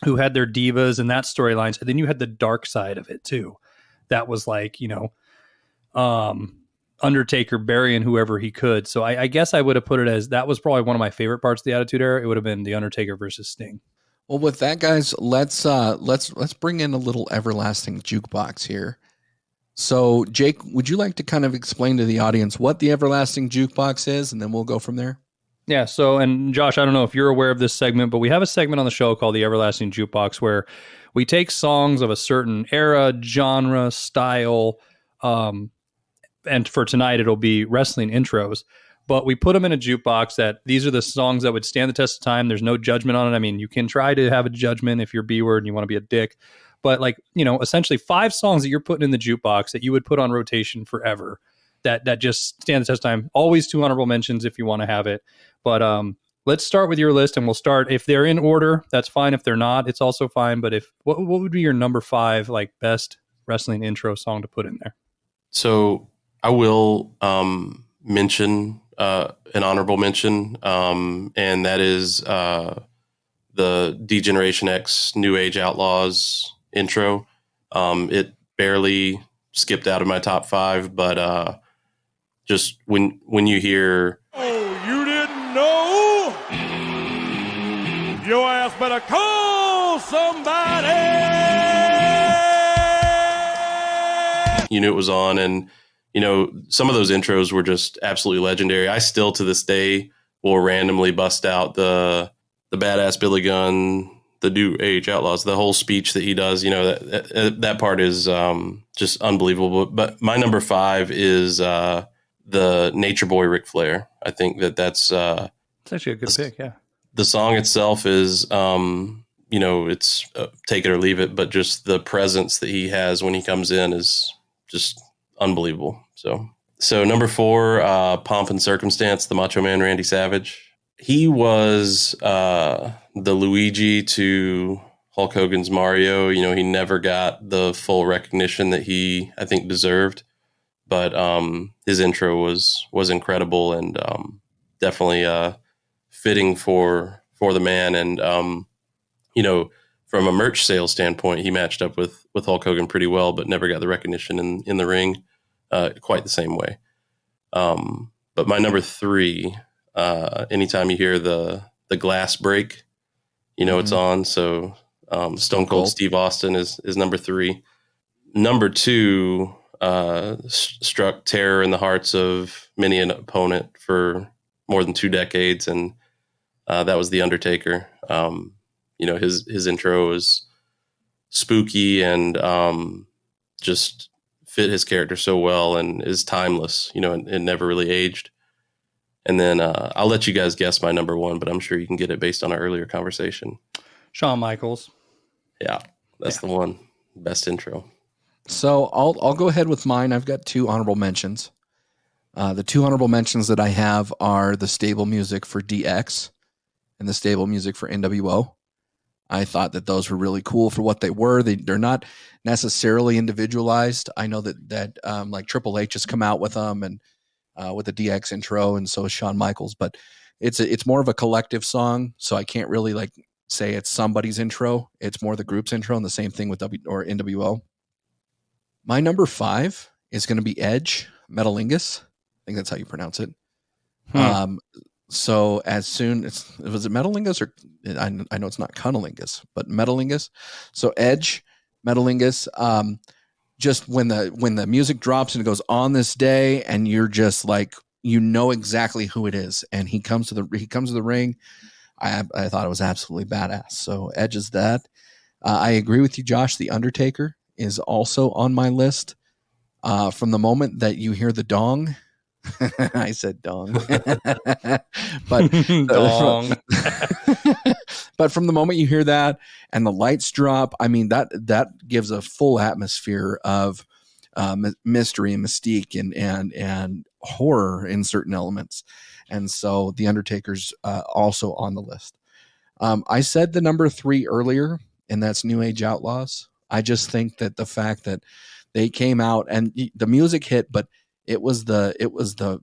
who had their divas and that storylines, and then you had the dark side of it too. That was like Undertaker burying whoever he could. So I guess I would have put it as that was probably one of my favorite parts of the Attitude Era. It would have been the Undertaker versus Sting. Well, with that, guys, let's bring in a little everlasting jukebox here. So, Jake, would you like to kind of explain to the audience what the everlasting jukebox is, and then we'll go from there? Yeah. So, and Josh, I don't know if you're aware of this segment, but we have a segment on the show called the Everlasting Jukebox where we take songs of a certain era, genre, style, and for tonight it'll be wrestling intros. But we put them in a jukebox that these are the songs that would stand the test of time. There's no judgment on it. I mean, you can try to have a judgment if you're B-word and you want to be a dick. But like, essentially 5 songs that you're putting in the jukebox that you would put on rotation forever that just stand the test of time. Always 2 honorable mentions if you want to have it. But let's start with your list, and we'll start. If they're in order, that's fine. If they're not, it's also fine. But what would be your number 5 like best wrestling intro song to put in there? So I will mention an honorable mention, and that is the D-Generation X New Age Outlaws intro. It barely skipped out of my top 5, but just when you hear, Oh, you didn't know? Your ass better call somebody. you knew it was on, and some of those intros were just absolutely legendary. I still to this day will randomly bust out the badass Billy Gunn, the New Age Outlaws, the whole speech that he does. That part is just unbelievable. But my number 5 is the Nature Boy Ric Flair. I think that's it's actually a good pick. Yeah, the song itself is it's take it or leave it, but just the presence that he has when he comes in is just unbelievable. So number 4, Pomp and Circumstance, the Macho Man Randy Savage. He was the Luigi to Hulk Hogan's Mario. He never got the full recognition that he, I think, deserved. But his intro was incredible and definitely fitting for the man. And from a merch sales standpoint, he matched up with Hulk Hogan pretty well, but never got the recognition in the ring quite the same way. But my number 3. Anytime you hear the glass break, it's on. So Stone Cold Steve Austin is number 3. Number 2 struck terror in the hearts of many an opponent for more than 2 decades, and that was The Undertaker. His intro is spooky and just fit his character so well and is timeless. It never really aged. And then I'll let you guys guess my number 1, but I'm sure you can get it based on our earlier conversation. Shawn Michaels. Yeah, that's the one. Best intro. So I'll go ahead with mine. I've got 2 honorable mentions. The 2 honorable mentions that I have are the stable music for DX and the stable music for NWO. I thought that those were really cool for what they were. They're not necessarily individualized. I know that like Triple H has come out with them and with the DX intro, and so is Shawn Michaels. But it's more of a collective song, so I can't really like say it's somebody's intro. It's more the group's intro, and the same thing with NWO. My number 5 is going to be Edge, Metalingus. I think that's how you pronounce it. So as soon as was it Metalingus or I know it's not Cunnilingus, but Metalingus. So Edge, Metalingus. Just when the music drops and it goes on this day, and you're just like, you know exactly who it is, and he comes to the ring. I thought it was absolutely badass. So Edge is that. I agree with you, Josh. The Undertaker is also on my list. From the moment that you hear the dong, I said dong, but Dong. but from the moment you hear that and the lights drop, I mean that gives a full atmosphere of mystery and mystique and horror in certain elements, and so the Undertaker's also on the list. I said the number 3 earlier, and that's New Age Outlaws. I just think that the fact that they came out and the music hit, but it was the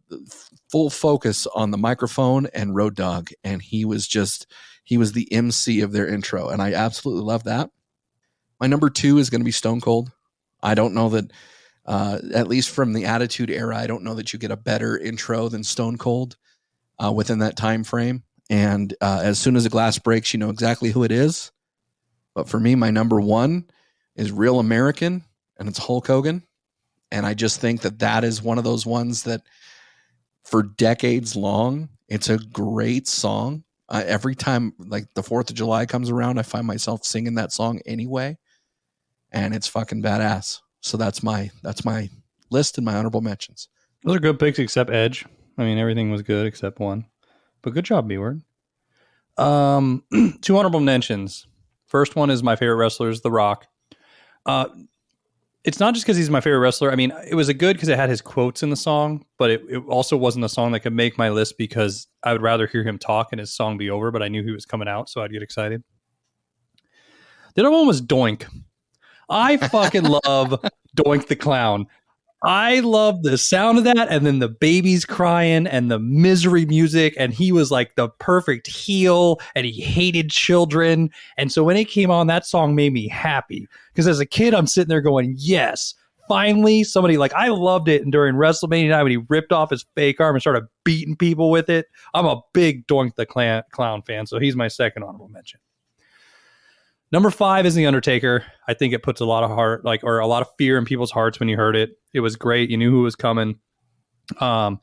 full focus on the microphone and Road Dogg, and he was the MC of their intro, and I absolutely love that. My number 2 is going to be Stone Cold. I don't know that, at least from the Attitude Era, I don't know that you get a better intro than Stone Cold within that time frame. And as soon as a glass breaks, you know exactly who it is. But for me, my number 1 is Real American, and it's Hulk Hogan. And I just think that is one of those ones that for decades long, it's a great song. Every time like the 4th of July comes around, I find myself singing that song anyway. And it's fucking badass. So that's my list and my honorable mentions. Those are good picks, except Edge. I mean, everything was good except one. But good job, B-Word. 2 honorable mentions. First one is my favorite wrestler is The Rock. It's not just because he's my favorite wrestler. I mean, it was a good because it had his quotes in the song, but it also wasn't a song that could make my list because I would rather hear him talk and his song be over, but I knew he was coming out, so I'd get excited. The other one was Doink. I fucking love Doink the Clown. I love the sound of that, and then the babies crying and the misery music, and he was like the perfect heel, and he hated children. And so when it came on, that song made me happy because as a kid, I'm sitting there going, yes, finally somebody like I loved it. And during WrestleMania night when he ripped off his fake arm and started beating people with it, I'm a big Doink the Clown fan, so he's my second honorable mention. Number 5 is The Undertaker. I think it puts a lot of heart, or a lot of fear in people's hearts when you heard it. It was great. You knew who was coming. One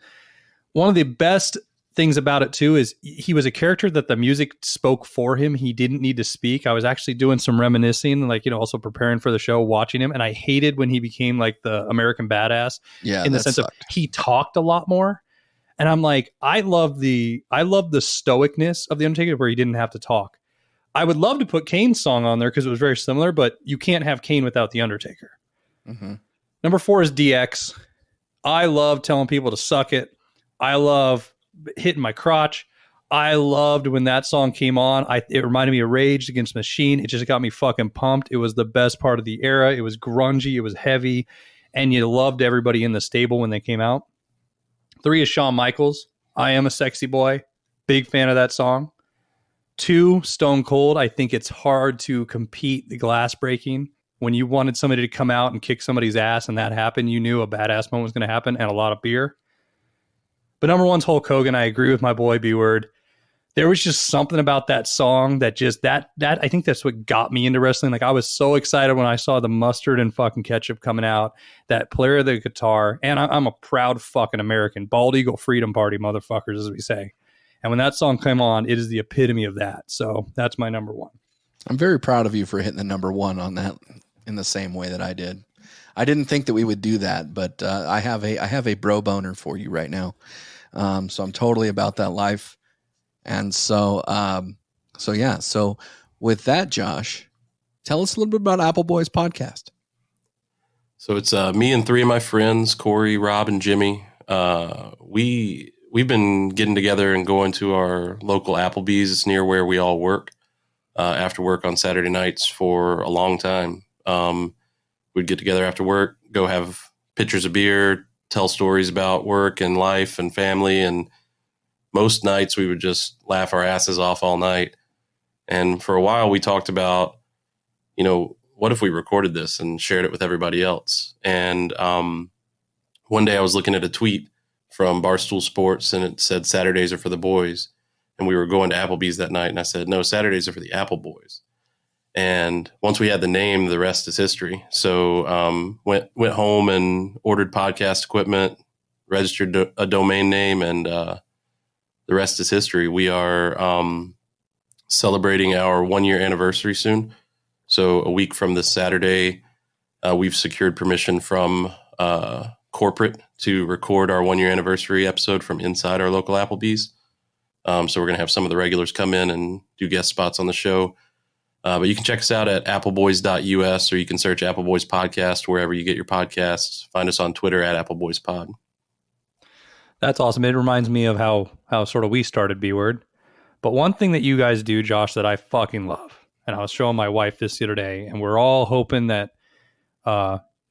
of the best things about it too is he was a character that the music spoke for him. He didn't need to speak. I was actually doing some reminiscing, also preparing for the show, watching him, and I hated when he became like the American badass. Yeah, in the sense of he talked a lot more. And I'm like, I love the stoicness of The Undertaker where he didn't have to talk. I would love to put Kane's song on there because it was very similar, but you can't have Kane without The Undertaker. Mm-hmm. Number 4 is DX. I love telling people to suck it. I love hitting my crotch. I loved when that song came on. It reminded me of Rage Against the Machine. It just got me fucking pumped. It was the best part of the era. It was grungy. It was heavy. And you loved everybody in the stable when they came out. 3 is Shawn Michaels. I Am a Sexy Boy. Big fan of that song. 2, Stone Cold. I think it's hard to compete the glass breaking. When you wanted somebody to come out and kick somebody's ass and that happened, you knew a badass moment was going to happen and a lot of beer. But number 1's Hulk Hogan. I agree with my boy B-Word. There was just something about that song that just that I think that's what got me into wrestling. Like I was so excited when I saw the mustard and fucking ketchup coming out, that player of the guitar, and I'm a proud fucking American. Bald Eagle Freedom Party, motherfuckers, as we say. And when that song came on, it is the epitome of that. So that's my number 1. I'm very proud of you for hitting the number 1 on that in the same way that I did. I didn't think that we would do that, but I have a bro boner for you right now. So I'm totally about that life. And so yeah. So with that, Josh, tell us a little bit about Apple Boys podcast. So it's me and 3 of my friends, Corey, Rob, and Jimmy. We've been getting together and going to our local Applebee's. It's near where we all work. after work on Saturday nights for a long time. We'd get together after work, go have pitchers of beer, tell stories about work and life and family. And most nights we would just laugh our asses off all night. And for a while we talked about, what if we recorded this and shared it with everybody else? And one day I was looking at a tweet from Barstool Sports, and it said Saturdays are for the boys. And we were going to Applebee's that night, and I said, no, Saturdays are for the Apple Boys. And once we had the name, the rest is history. So went home and ordered podcast equipment, registered a domain name, and the rest is history. We are celebrating our 1-year anniversary soon. So a week from this Saturday, we've secured permission from corporate to record our 1-year anniversary episode from inside our local Applebee's. So we're going to have some of the regulars come in and do guest spots on the show. But you can check us out at appleboys.us, or you can search Apple Boys Podcast wherever you get your podcasts. Find us on Twitter at appleboyspod. That's awesome. It reminds me of how sort of we started B-Word. But one thing that you guys do, Josh, that I fucking love, and I was showing my wife this the other day, and we're all hoping that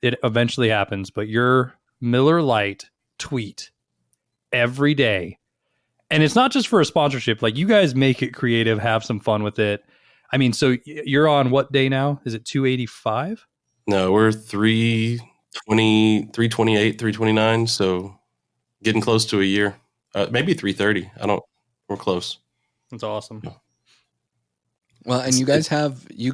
it eventually happens, but your Miller Lite tweet every day. And it's not just for a sponsorship. Like, you guys make it creative, have some fun with it. I mean, so you're on what day now? Is it 285? No, we're 320, 328, 329. So getting close to a year, maybe 330. We're close. That's awesome. Well, and you guys are, you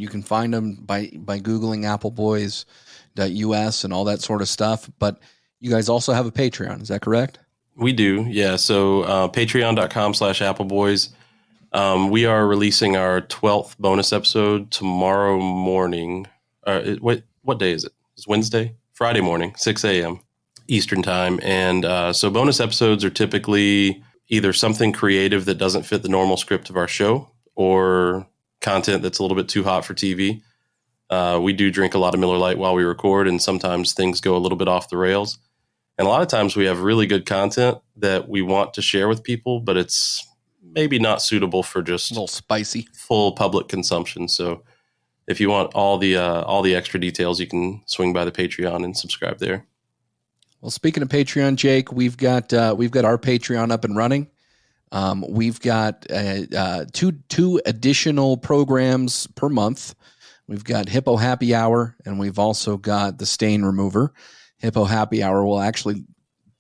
can find them by Googling appleboys.us and all that sort of stuff. But you guys also have a Patreon. Is that correct? We do. Yeah. So patreon.com/appleboys. We are releasing our 12th bonus episode tomorrow morning. What day is it? It's Wednesday? Friday morning, 6 a.m. Eastern time. And so bonus episodes are typically either something creative that doesn't fit the normal script of our show, or content that's a little bit too hot for TV. We do drink a lot of Miller Lite while we record, and sometimes things go a little bit off the rails. And a lot of times we have really good content that we want to share with people, but it's maybe not suitable for just a little spicy full public consumption. So if you want all the extra details, you can swing by the Patreon and subscribe there. Well, speaking of Patreon, Jake, we've got our Patreon up and running. We've got two additional programs per month. We've got Hippo Happy Hour, and we've also got the Stain Remover. Hippo Happy Hour will actually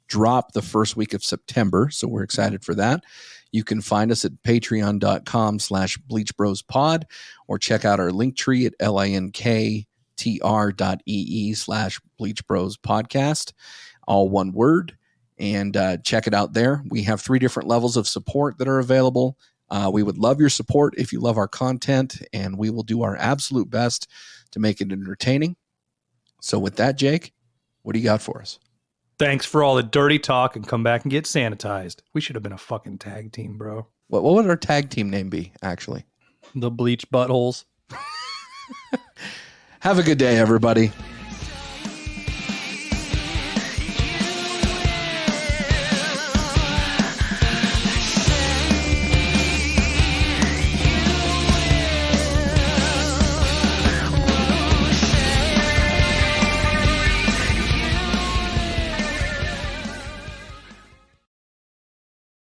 drop the first week of September, so we're excited for that. You can find us at patreon.com/bleachbrospod, or check out our link tree at linktr.ee/bleachbrospodcast, all one word, and check it out there. We have 3 different levels of support that are available. We would love your support if you love our content, and we will do our absolute best to make it entertaining. So with that, Jake, what do you got for us? Thanks for all the dirty talk, and come back and get sanitized. We should have been a fucking tag team, bro. What would our tag team name be, actually? The Bleach Buttholes. Have a good day, everybody.